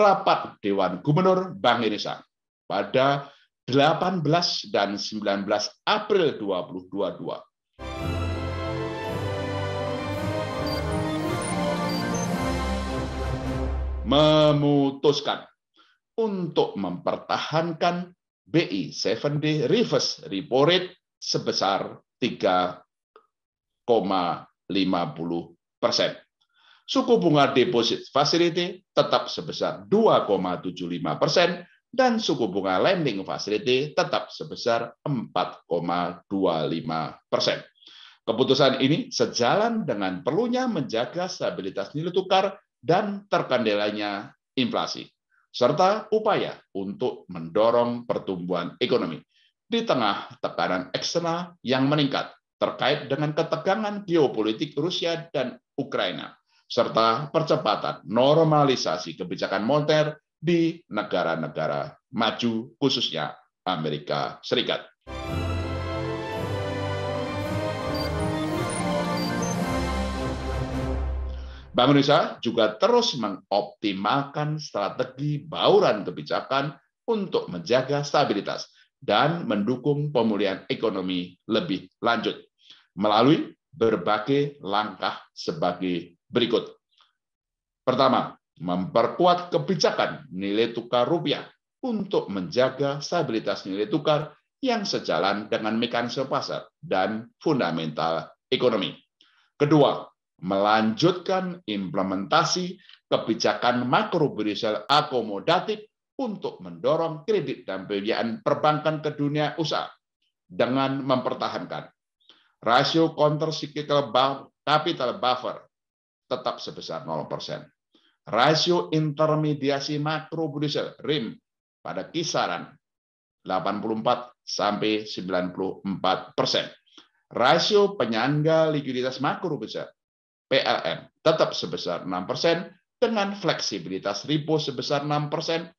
rapat Dewan Gubernur Bank Indonesia pada 18 dan 19 April 2022 memutuskan untuk mempertahankan BI 7-day reverse repo rate sebesar 3,50%. Suku bunga deposit facility tetap sebesar 2,75% dan suku bunga lending facility tetap sebesar 4,25%. Keputusan ini sejalan dengan perlunya menjaga stabilitas nilai tukar dan terkendalinya inflasi, serta upaya untuk mendorong pertumbuhan ekonomi di tengah tekanan eksternal yang meningkat terkait dengan ketegangan geopolitik Rusia dan Ukraina, serta percepatan normalisasi kebijakan moneter di negara-negara maju, khususnya Amerika Serikat. Bank Indonesia juga terus mengoptimalkan strategi bauran kebijakan untuk menjaga stabilitas dan mendukung pemulihan ekonomi lebih lanjut melalui berbagai langkah sebagai berikut. Pertama, memperkuat kebijakan nilai tukar rupiah untuk menjaga stabilitas nilai tukar yang sejalan dengan mekanisme pasar dan fundamental ekonomi. Kedua, melanjutkan implementasi kebijakan makroprudensial akomodatif untuk mendorong kredit dan pembiayaan perbankan ke dunia usaha dengan mempertahankan rasio countercyclical capital buffer tetap sebesar 0%. Rasio intermediasi makroprudensial RIM pada kisaran 84 sampai 94%. Rasio penyangga likuiditas makroprudensial PLN tetap sebesar 6% dengan fleksibilitas repo sebesar 6%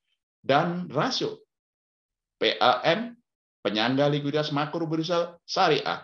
dan rasio PLN penyangga likuiditas makroprudensial syariah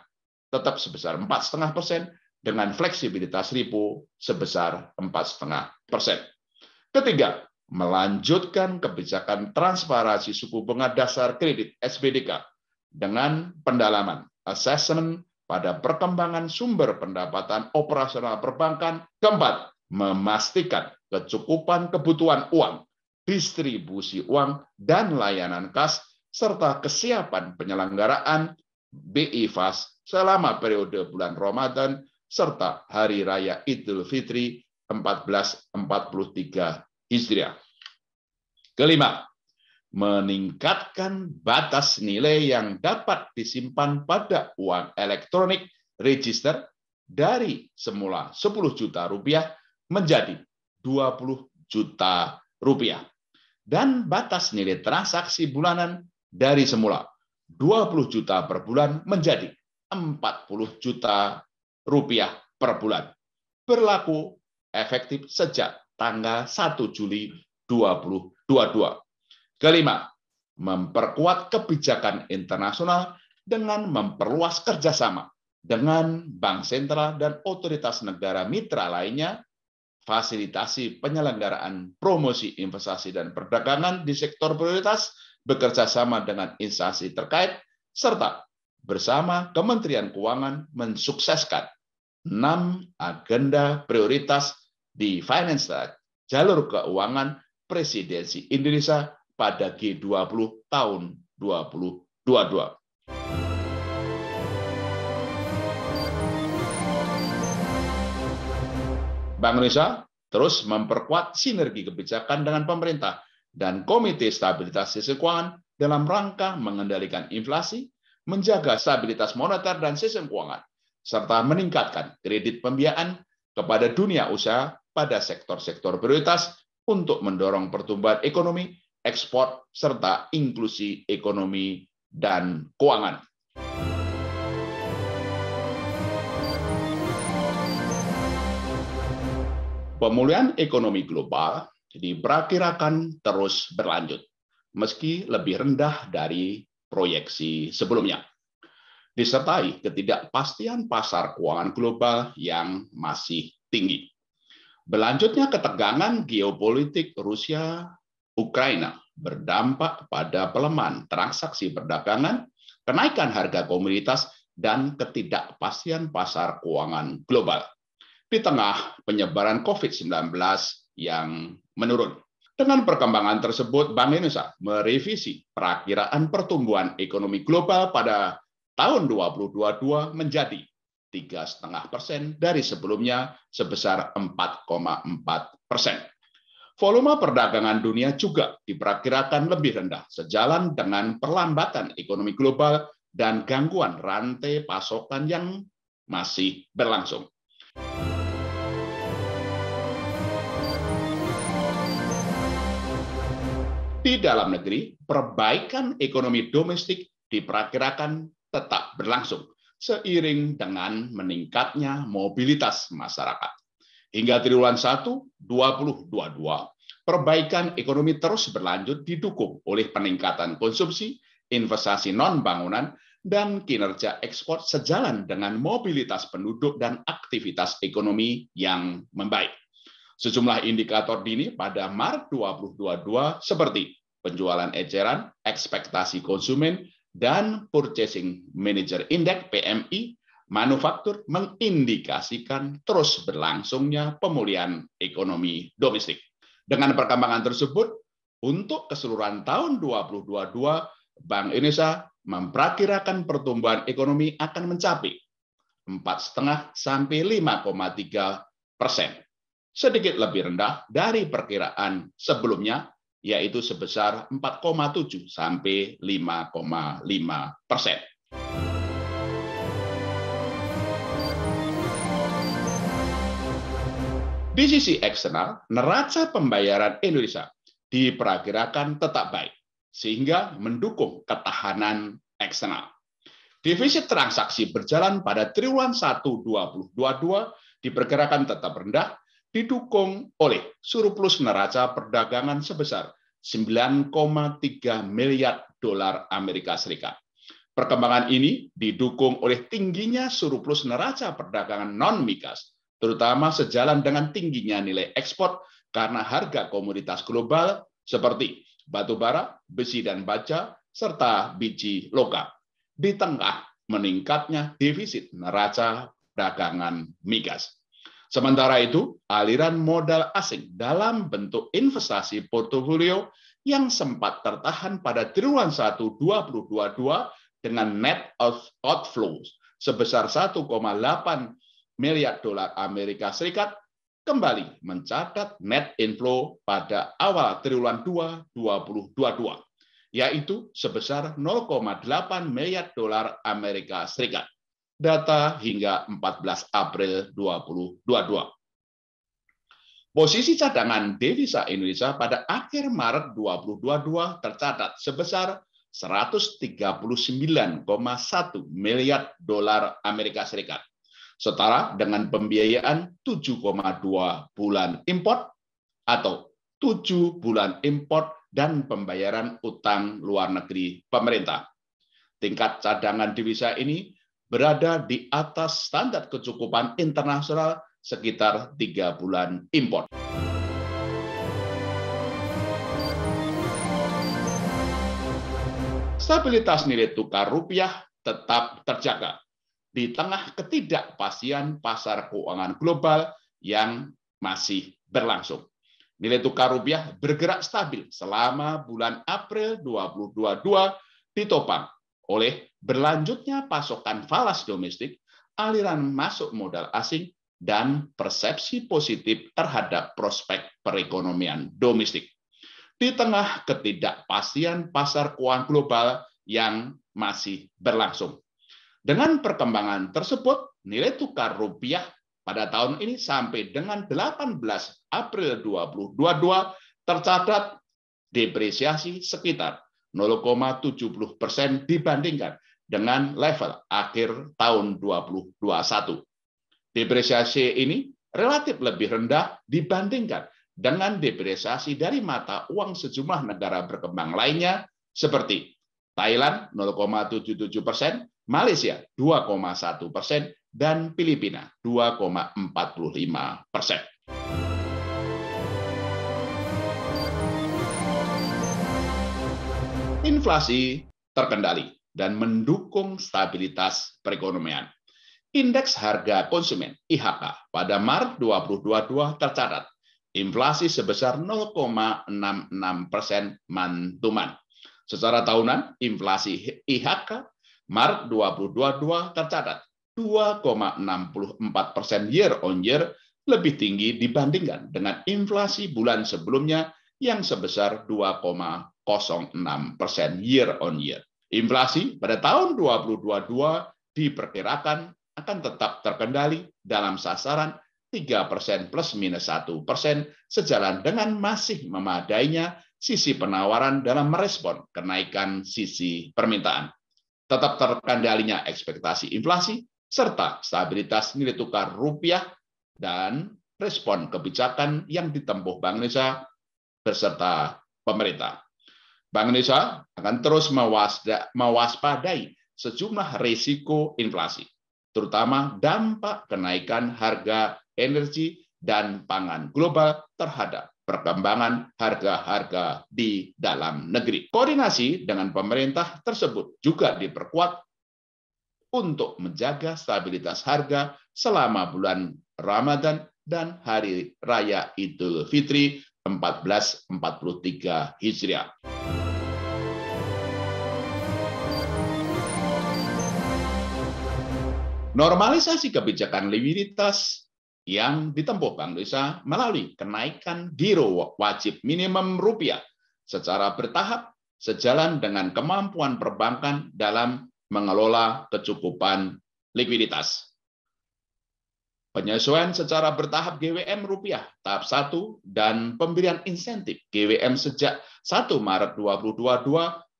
tetap sebesar 4,5% dengan fleksibilitas repo sebesar 4,5%. Ketiga, melanjutkan kebijakan transparansi suku bunga dasar kredit SBDK dengan pendalaman assessment pada perkembangan sumber pendapatan operasional perbankan. Keempat, memastikan kecukupan kebutuhan uang, distribusi uang, dan layanan kas, serta kesiapan penyelenggaraan BI Fast selama periode bulan Ramadan, serta Hari Raya Idul Fitri 1443 Hijriah. Kelima, meningkatkan batas nilai yang dapat disimpan pada uang elektronik register dari semula 10 juta rupiah menjadi 20 juta rupiah. Dan batas nilai transaksi bulanan dari semula 20 juta per bulan menjadi 40 juta rupiah per bulan. Berlaku efektif sejak tanggal 1 Juli 2022. Kelima, memperkuat kebijakan internasional dengan memperluas kerjasama dengan bank sentral dan otoritas negara mitra lainnya, fasilitasi penyelenggaraan promosi investasi dan perdagangan di sektor prioritas, bekerja sama dengan instansi terkait, serta bersama Kementerian Keuangan mensukseskan 6 agenda prioritas di Finance Track, jalur keuangan Presidensi Indonesia pada G20 tahun 2022. Bank Indonesia terus memperkuat sinergi kebijakan dengan pemerintah dan Komite Stabilitas Sistem Keuangan dalam rangka mengendalikan inflasi, menjaga stabilitas moneter dan sistem keuangan, serta meningkatkan kredit pembiayaan kepada dunia usaha pada sektor-sektor prioritas untuk mendorong pertumbuhan ekonomi, ekspor, serta inklusi ekonomi dan keuangan. Pemulihan ekonomi global diperkirakan terus berlanjut, meski lebih rendah dari proyeksi sebelumnya, disertai ketidakpastian pasar keuangan global yang masih tinggi. Berlanjutnya ketegangan geopolitik Rusia Ukraina berdampak pada pelemahan transaksi perdagangan, kenaikan harga komoditas, dan ketidakpastian pasar keuangan global di tengah penyebaran COVID-19 yang menurun. Dengan perkembangan tersebut, Bank Indonesia merevisi perakiraan pertumbuhan ekonomi global pada tahun 2022 menjadi 3,5% dari sebelumnya sebesar 4,4%. Volume perdagangan dunia juga diperkirakan lebih rendah sejalan dengan perlambatan ekonomi global dan gangguan rantai pasokan yang masih berlangsung. Di dalam negeri, perbaikan ekonomi domestik diperkirakan tetap berlangsung seiring dengan meningkatnya mobilitas masyarakat. Hingga triwulan 1 2022, perbaikan ekonomi terus berlanjut didukung oleh peningkatan konsumsi, investasi non-bangunan, dan kinerja ekspor sejalan dengan mobilitas penduduk dan aktivitas ekonomi yang membaik. Sejumlah indikator dini pada Maret 2022 seperti penjualan eceran, ekspektasi konsumen, dan Purchasing Manager Index PMI manufaktur mengindikasikan terus berlangsungnya pemulihan ekonomi domestik. Dengan perkembangan tersebut, untuk keseluruhan tahun 2022, Bank Indonesia memperkirakan pertumbuhan ekonomi akan mencapai 4,5 sampai 5,3%. Sedikit lebih rendah dari perkiraan sebelumnya, yaitu sebesar 4,7 sampai 5,5%. Di sisi eksternal, neraca pembayaran Indonesia diperkirakan tetap baik, sehingga mendukung ketahanan eksternal. Defisit transaksi berjalan pada triwulan 1 2022 diperkirakan tetap rendah, didukung oleh surplus neraca perdagangan sebesar 9,3 miliar dolar Amerika Serikat. Perkembangan ini didukung oleh tingginya surplus neraca perdagangan non-migas, terutama sejalan dengan tingginya nilai ekspor karena harga komoditas global seperti batu bara, besi dan baja, serta biji logam, di tengah meningkatnya defisit neraca perdagangan migas. Sementara itu, aliran modal asing dalam bentuk investasi portofolio yang sempat tertahan pada triwulan 1 2022 dengan net outflows sebesar 1,8 miliar dolar Amerika Serikat kembali mencatat net inflow pada awal triwulan 2 2022, yaitu sebesar 0,8 miliar dolar Amerika Serikat. Data hingga 14 April 2022. Posisi cadangan devisa Indonesia pada akhir Maret 2022 tercatat sebesar 139,1 miliar dolar Amerika Serikat, setara dengan pembiayaan 7,2 bulan import atau 7 bulan import dan pembayaran utang luar negeri pemerintah. Tingkat cadangan devisa ini berada di atas standar kecukupan internasional sekitar 3 bulan impor. Stabilitas nilai tukar rupiah tetap terjaga di tengah ketidakpastian pasar keuangan global yang masih berlangsung. Nilai tukar rupiah bergerak stabil selama bulan April 2022 ditopang oleh berlanjutnya pasokan falas domestik, aliran masuk modal asing, dan persepsi positif terhadap prospek perekonomian domestik. Di tengah ketidakpastian pasar keuangan global yang masih berlangsung. Dengan perkembangan tersebut, nilai tukar rupiah pada tahun ini sampai dengan 18 April 2022 tercatat depresiasi sekitar 0,70% dibandingkan dengan level akhir tahun 2021. Depresiasi ini relatif lebih rendah dibandingkan dengan depresiasi dari mata uang sejumlah negara berkembang lainnya seperti Thailand 0,77%, Malaysia 2,1%, dan Filipina 2,45%. Inflasi terkendali dan mendukung stabilitas perekonomian. Indeks harga konsumen (IHK) pada Maret 2022 tercatat inflasi sebesar 0,66% month-to-month. Secara tahunan, inflasi IHK Maret 2022 tercatat 2,64% year on year, lebih tinggi dibandingkan dengan inflasi bulan sebelumnya yang sebesar 2,06% year on year. Inflasi pada tahun 2022 diperkirakan akan tetap terkendali dalam sasaran 3% plus minus 1% sejalan dengan masih memadainya sisi penawaran dalam merespon kenaikan sisi permintaan. Tetap terkendalinya ekspektasi inflasi serta stabilitas nilai tukar rupiah dan respon kebijakan yang ditempuh Bank Indonesia beserta pemerintah. Bank Indonesia akan terus mewaspadai sejumlah risiko inflasi, terutama dampak kenaikan harga energi dan pangan global terhadap perkembangan harga-harga di dalam negeri. Koordinasi dengan pemerintah tersebut juga diperkuat untuk menjaga stabilitas harga selama bulan Ramadan dan Hari Raya Idul Fitri 1443 Hijriah. Normalisasi kebijakan likuiditas yang ditempuh Bank Indonesia melalui kenaikan giro wajib minimum rupiah secara bertahap sejalan dengan kemampuan perbankan dalam mengelola kecukupan likuiditas. Penyesuaian secara bertahap GWM rupiah tahap 1 dan pemberian insentif GWM sejak 1 Maret 2022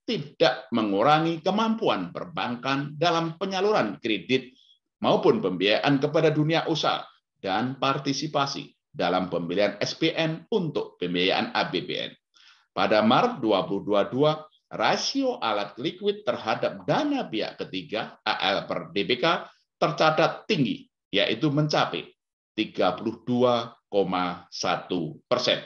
tidak mengurangi kemampuan perbankan dalam penyaluran kredit maupun pembiayaan kepada dunia usaha dan partisipasi dalam pembelian SPN untuk pembiayaan APBN. Pada Maret 2022, rasio alat likuid terhadap dana pihak ketiga AL per DPK tercatat tinggi, yaitu mencapai 32,1%.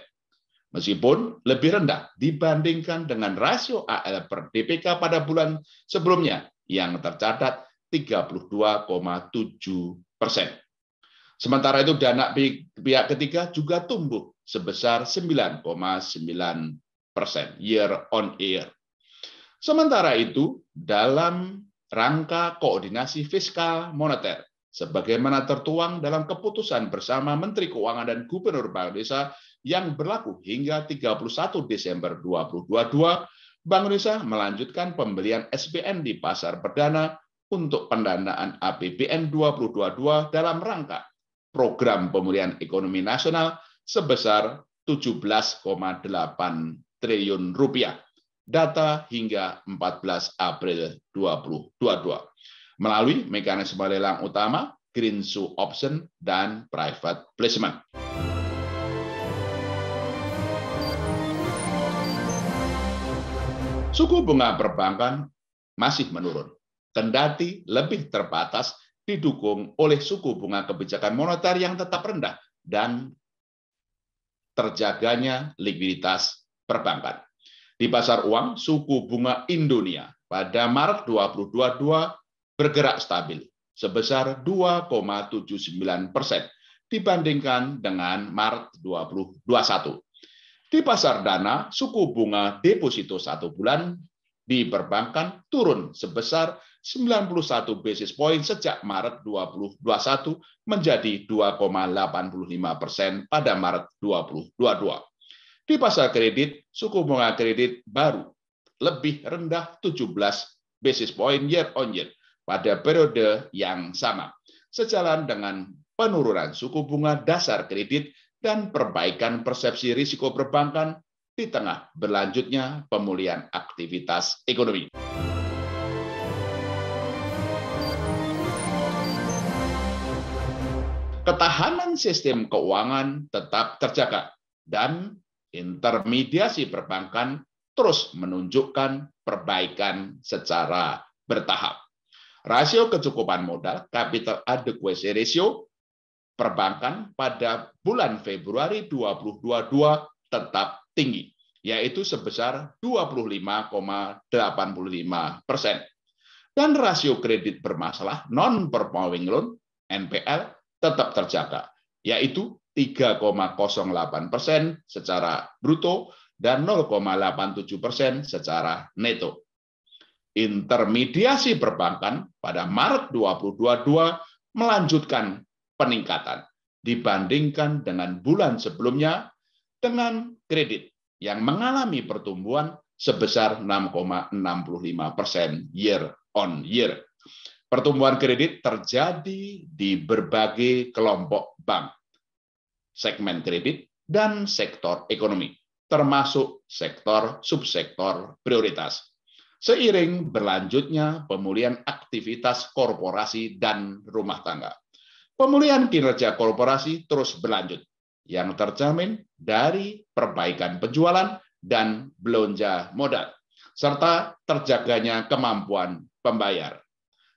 Meskipun lebih rendah dibandingkan dengan rasio AL per DPK pada bulan sebelumnya yang tercatat 32,7%. Sementara itu dana pihak ketiga juga tumbuh sebesar 9,9% year on year. Sementara itu dalam rangka koordinasi fiskal moneter sebagaimana tertuang dalam keputusan bersama Menteri Keuangan dan Gubernur Bank Indonesia yang berlaku hingga 31 Desember 2022, Bank Indonesia melanjutkan pembelian SPN di pasar perdana untuk pendanaan APBN 2022 dalam rangka Program Pemulihan Ekonomi Nasional sebesar 17,8 triliun rupiah. Data hingga 14 April 2022 melalui mekanisme lelang utama, green shoe option, dan private placement. Suku bunga perbankan masih menurun, kendati lebih terbatas didukung oleh suku bunga kebijakan moneter yang tetap rendah dan terjaganya likuiditas perbankan. Di pasar uang, suku bunga Indonesia pada Maret 2022 bergerak stabil sebesar 2,79% dibandingkan dengan Maret 2021. Di pasar dana, suku bunga deposito 1 bulan di perbankan turun sebesar 91 basis point sejak Maret 2021 menjadi 2,85% pada Maret 2022. Di pasar kredit, suku bunga kredit baru lebih rendah 17 basis point year on year pada periode yang sama, sejalan dengan penurunan suku bunga dasar kredit dan perbaikan persepsi risiko perbankan di tengah berlanjutnya pemulihan aktivitas ekonomi. Ketahanan sistem keuangan tetap terjaga dan intermediasi perbankan terus menunjukkan perbaikan secara bertahap. Rasio kecukupan modal (capital adequacy ratio) perbankan pada bulan Februari 2022 tetap tinggi yaitu sebesar 25,85%. Dan rasio kredit bermasalah non-performing loan (NPL) tetap terjaga, yaitu 3,08% secara bruto dan 0,87% secara neto. Intermediasi perbankan pada Maret 2022 melanjutkan peningkatan dibandingkan dengan bulan sebelumnya, dengan kredit yang mengalami pertumbuhan sebesar 6,65% year on year. Pertumbuhan kredit terjadi di berbagai kelompok bank, segmen kredit, dan sektor ekonomi, termasuk sektor subsektor prioritas. Seiring berlanjutnya pemulihan aktivitas korporasi dan rumah tangga, pemulihan kinerja korporasi terus berlanjut, yang terjamin dari perbaikan penjualan dan belanja modal, serta terjaganya kemampuan pembayar.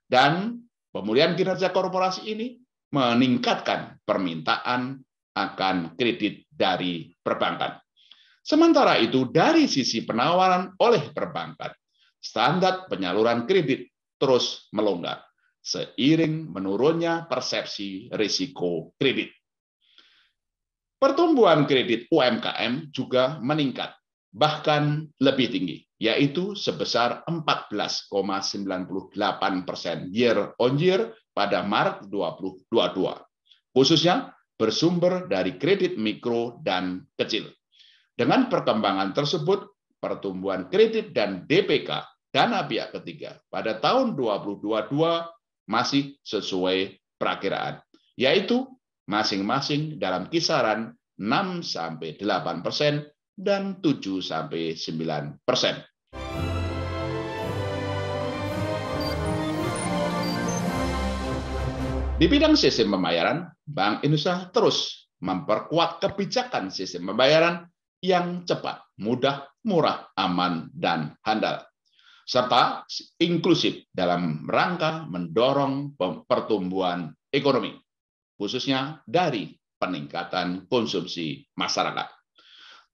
Dan pemulihan kinerja korporasi ini meningkatkan permintaan akan kredit dari perbankan. Sementara itu, dari sisi penawaran oleh perbankan, standar penyaluran kredit terus melonggar seiring menurunnya persepsi risiko kredit. Pertumbuhan kredit UMKM juga meningkat, bahkan lebih tinggi, yaitu sebesar 14,98% year on year pada Maret 2022, khususnya bersumber dari kredit mikro dan kecil. Dengan perkembangan tersebut, pertumbuhan kredit dan DPK dana pihak ketiga pada tahun 2022 masih sesuai perakiraan, yaitu masing-masing dalam kisaran 6-8% dan 7-9%. Di bidang sistem pembayaran, Bank Indonesia terus memperkuat kebijakan sistem pembayaran yang cepat, mudah, murah, aman, dan handal, serta inklusif dalam rangka mendorong pertumbuhan ekonomi, khususnya dari peningkatan konsumsi masyarakat.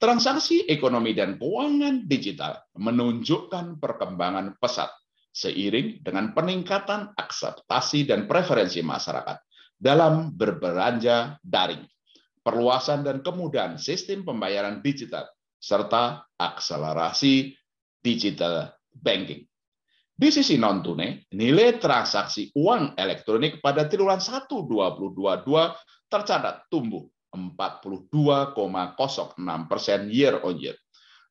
Transaksi ekonomi dan keuangan digital menunjukkan perkembangan pesat seiring dengan peningkatan akseptasi dan preferensi masyarakat dalam berbelanja daring, perluasan dan kemudahan sistem pembayaran digital, serta akselerasi digital banking. Di sisi non-tunai, nilai transaksi uang elektronik pada triwulan 1 2022 tercatat tumbuh 42,06% year on year.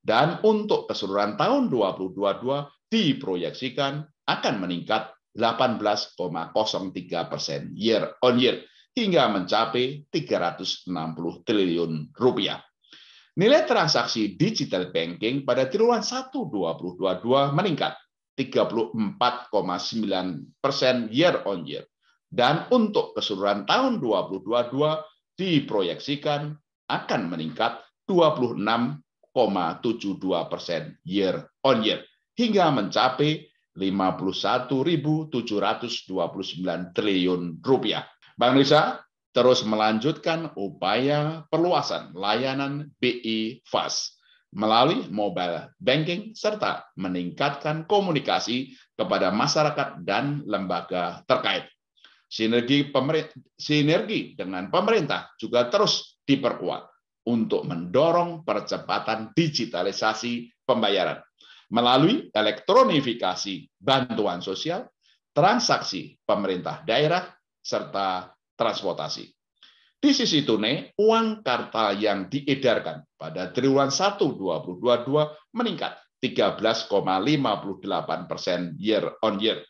Dan untuk keseluruhan tahun 2022 diproyeksikan akan meningkat 18,03% year on year hingga mencapai 360 triliun rupiah. Nilai transaksi digital banking pada triwulan 1 2022 meningkat 34,9% year on year. Dan untuk keseluruhan tahun 2022 diproyeksikan akan meningkat 26,72% year on year hingga mencapai 51.729 triliun rupiah. Bank Indonesia terus melanjutkan upaya perluasan layanan BI Fast melalui mobile banking serta meningkatkan komunikasi kepada masyarakat dan lembaga terkait. Sinergi dengan pemerintah juga terus diperkuat untuk mendorong percepatan digitalisasi pembayaran melalui elektronifikasi bantuan sosial, transaksi pemerintah daerah, serta transportasi. Di sisi tunai, uang kartal yang diedarkan pada triwulan 1 2022 meningkat 13,58% year on year.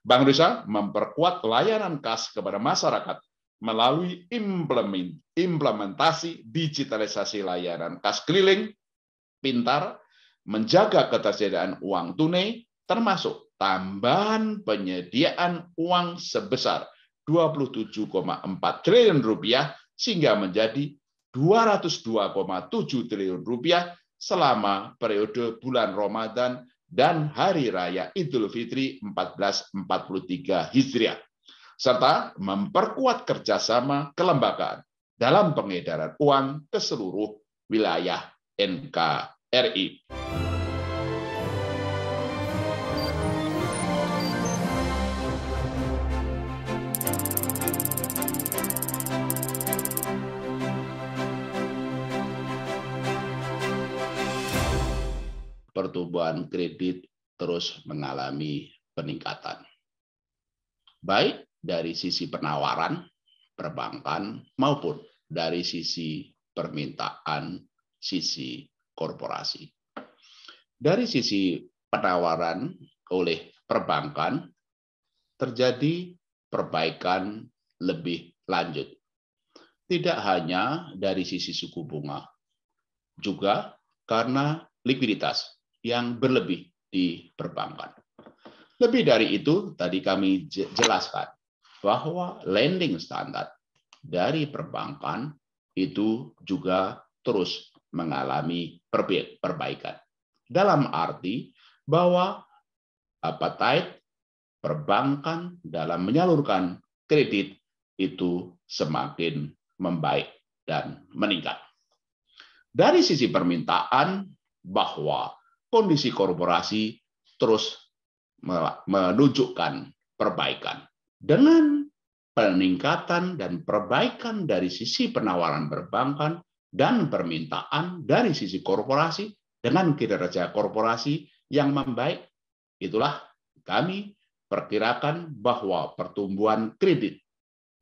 Bank Indonesia memperkuat layanan kas kepada masyarakat melalui implementasi digitalisasi layanan kas keliling pintar, menjaga ketersediaan uang tunai, termasuk tambahan penyediaan uang sebesar 27,4 triliun rupiah sehingga menjadi 202,7 triliun rupiah selama periode bulan Ramadan dan Hari Raya Idul Fitri 1443 Hijriah, serta memperkuat kerjasama kelembagaan dalam pengedaran uang ke seluruh wilayah NKRI. RI. Pertumbuhan kredit terus mengalami peningkatan, baik dari sisi penawaran perbankan maupun dari sisi permintaan sisi korporasi. Dari sisi penawaran oleh perbankan terjadi perbaikan lebih lanjut, tidak hanya dari sisi suku bunga, juga karena likuiditas yang berlebih di perbankan. Lebih dari itu, tadi kami jelaskan bahwa lending standar dari perbankan itu juga terus mengalami perbaikan. Dalam arti bahwa appetite perbankan dalam menyalurkan kredit itu semakin membaik dan meningkat. Dari sisi permintaan, bahwa kondisi korporasi terus menunjukkan perbaikan. Dengan peningkatan dan perbaikan dari sisi penawaran perbankan dan permintaan dari sisi korporasi, dengan kinerja korporasi yang membaik, itulah kami perkirakan bahwa pertumbuhan kredit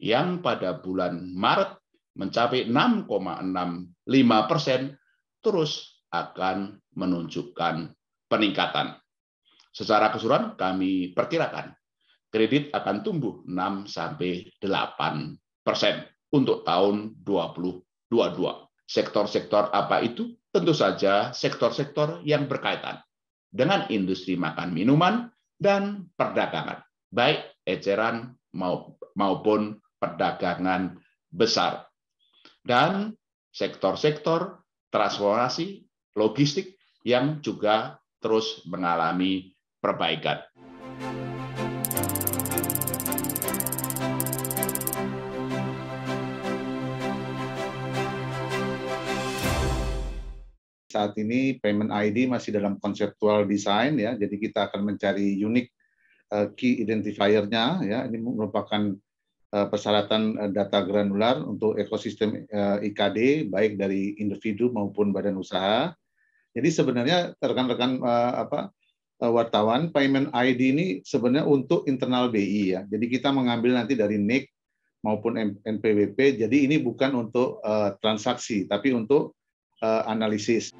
yang pada bulan Maret mencapai 6,65% terus akan menunjukkan peningkatan. Secara keseluruhan kami perkirakan kredit akan tumbuh 6-8% untuk tahun 2022. Sektor-sektor apa itu? Tentu saja sektor-sektor yang berkaitan dengan industri makan minuman dan perdagangan, baik eceran maupun perdagangan besar, dan sektor-sektor transformasi logistik yang juga terus mengalami perbaikan. Saat ini payment ID masih dalam konseptual design ya, jadi kita akan mencari unique key identifier-nya ya. Ini merupakan persyaratan data granular untuk ekosistem IKD baik dari individu maupun badan usaha. Jadi sebenarnya rekan-rekan wartawan, payment ID ini sebenarnya untuk internal BI ya. Jadi kita mengambil nanti dari NIC maupun NPWP. Jadi ini bukan untuk transaksi, tapi untuk analisis.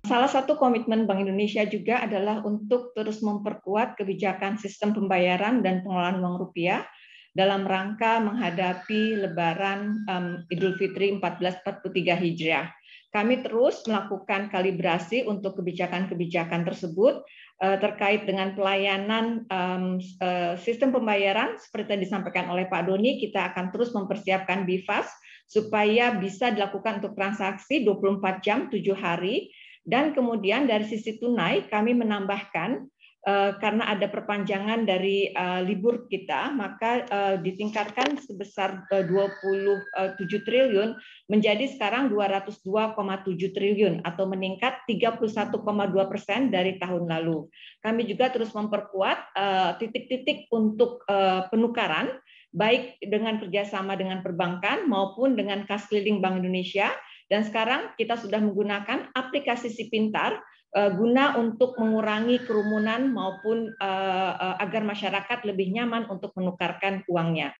Salah satu komitmen Bank Indonesia juga adalah untuk terus memperkuat kebijakan sistem pembayaran dan pengelolaan uang rupiah dalam rangka menghadapi Lebaran Idul Fitri 1443 Hijriah. Kami terus melakukan kalibrasi untuk kebijakan-kebijakan tersebut terkait dengan pelayanan sistem pembayaran seperti yang disampaikan oleh Pak Doni. Kita akan terus mempersiapkan BIFAS supaya bisa dilakukan untuk transaksi 24 jam 7 hari. Dan kemudian dari sisi tunai kami menambahkan karena ada perpanjangan dari libur kita, maka ditingkatkan sebesar 27 triliun menjadi sekarang 202,7 triliun atau meningkat 31,2% dari tahun lalu. Kami juga terus memperkuat titik-titik untuk penukaran baik dengan kerjasama dengan perbankan maupun dengan kas keliling Bank Indonesia. Dan sekarang kita sudah menggunakan aplikasi Si Pintar guna untuk mengurangi kerumunan maupun agar masyarakat lebih nyaman untuk menukarkan uangnya.